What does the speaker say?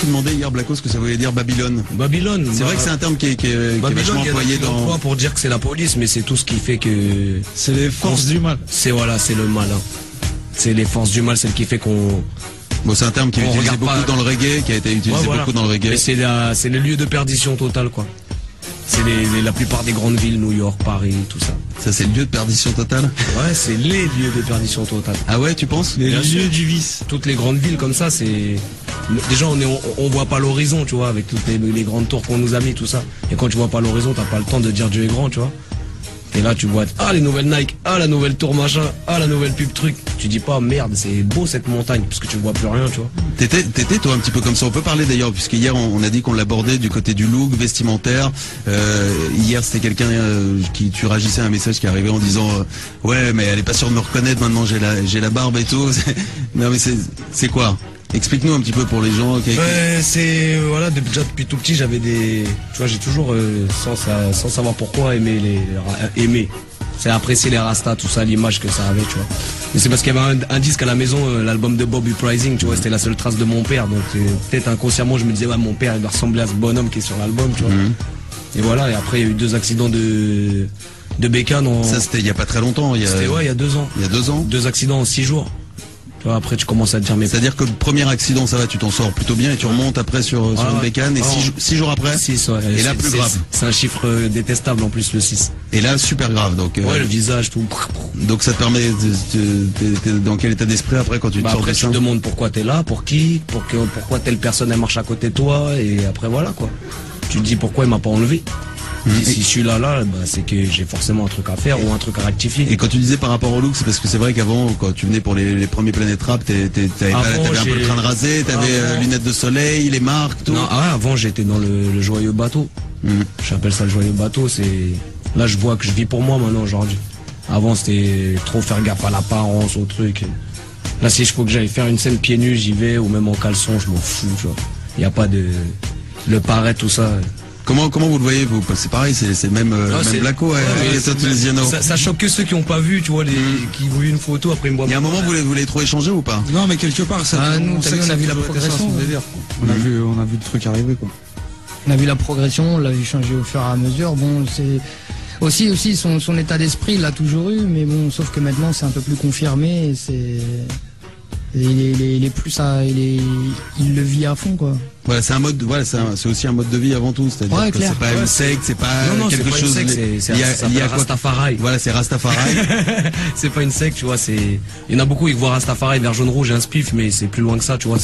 qui demandait hier, Blacko, ce que ça voulait dire Babylone. Babylone. C'est vrai que c'est un terme qui est vachement employé dans... pour dire que c'est la police, mais c'est tout ce qui fait que... C'est les forces du mal. C'est le mal. Hein. C'est les forces du mal, c'est ce qui fait qu'on... Bon, c'est un terme qui est utilisé beaucoup dans le reggae, qui a été utilisé beaucoup dans le reggae. C'est les lieux de perdition totale, quoi. C'est la plupart des grandes villes, New York, Paris, tout ça. Ça, c'est le lieu de perdition totale? Ouais, c'est les lieux de perdition totale. Ah ouais, tu penses? Les lieux du vice. Toutes les grandes villes comme ça, c'est... Déjà, on voit pas l'horizon, tu vois, avec toutes les grandes tours qu'on nous a mis, tout ça. Et quand tu vois pas l'horizon, t'as pas le temps de dire Dieu est grand, tu vois. Et là, tu vois, ah, les nouvelles Nike, ah, la nouvelle tour machin, ah, la nouvelle pub truc. Tu dis pas, merde, c'est beau cette montagne, parce que tu vois plus rien, tu vois. T'étais toi un petit peu comme ça. On peut parler d'ailleurs, puisque hier on a dit qu'on l'abordait du côté du look vestimentaire. Hier c'était quelqu'un qui tu réagissais à un message qui arrivait en disant ouais mais elle est pas sûre de me reconnaître maintenant, j'ai la barbe et tout. Non mais c'est quoi? Explique-nous un petit peu pour les gens. C'est voilà, déjà depuis tout petit j'avais des, tu vois, j'ai toujours sans savoir pourquoi aimer. C'est apprécier les rastas, tout ça, l'image que ça avait, tu vois. Mais c'est parce qu'il y avait un disque à la maison, l'album de Bob Uprising, tu vois, c'était la seule trace de mon père. Donc peut-être inconsciemment je me disais ouais, mon père il doit ressembler à ce bonhomme qui est sur l'album, tu vois. Et voilà, et après il y a eu 2 accidents de bécane. Ça c'était il y a pas très longtemps. C'était ouais, il y a 2 ans. Il y a 2 ans. 2 accidents en 6 jours. Tu vois, après tu commences à te dire mais... C'est-à-dire que le premier accident ça va, tu t'en sors plutôt bien et tu remontes après sur une bécane et 6 jours après 6, ouais. Et là plus grave. C'est un chiffre détestable en plus, le 6. Et là super grave donc... Ouais, le visage, tout. Donc ça te permet t'es dans quel état d'esprit après quand tu te sors après de ça? tu te demandes pourquoi t'es là, pour qui, pourquoi telle personne elle marche à côté de toi, et après voilà quoi. Tu te dis pourquoi il m'a pas enlevé. Si je suis là, bah, c'est que j'ai forcément un truc à faire ou un truc à rectifier. Et quand tu disais par rapport au look, c'est parce que c'est vrai qu'avant, quand tu venais pour les premiers Planet Rap, t'avais un peu le crâne rasé, t'avais lunettes de soleil, les marques, tout. Non, avant j'étais dans le joyeux bateau. J'appelle ça le joyeux bateau. Là je vois que je vis pour moi maintenant aujourd'hui. Avant c'était trop faire gaffe à l'apparence, au truc. Là si je faut que j'aille faire une scène pieds nus, j'y vais, ou même en caleçon, je m'en fous, tu vois. Y a pas de le paraître, tout ça. Comment vous le voyez vous? C'est pareil, c'est même Blacko, ça choque que ceux qui n'ont pas vu, tu vois, qui voient une photo après une boîte. Il y a un moment vous l'avez trop échangé ou pas? Non mais quelque part ça. On a vu la progression. On a vu le truc arriver quoi. On a vu la progression, on l'a vu changer au fur et à mesure. Bon, c'est aussi son état d'esprit, il l'a toujours eu, mais bon, sauf que maintenant c'est un peu plus confirmé. Il est plus il le vit à fond quoi. Voilà, c'est un mode, voilà, c'est aussi un mode de vie avant tout, c'est-à-dire que c'est pas une secte, c'est pas quelque chose. Il y a Rastafari. Voilà, c'est Rastafari. C'est pas une secte, tu vois. Il y en a beaucoup qui voient Rastafari vers jaune rouge et un spiff, mais c'est plus loin que ça, tu vois.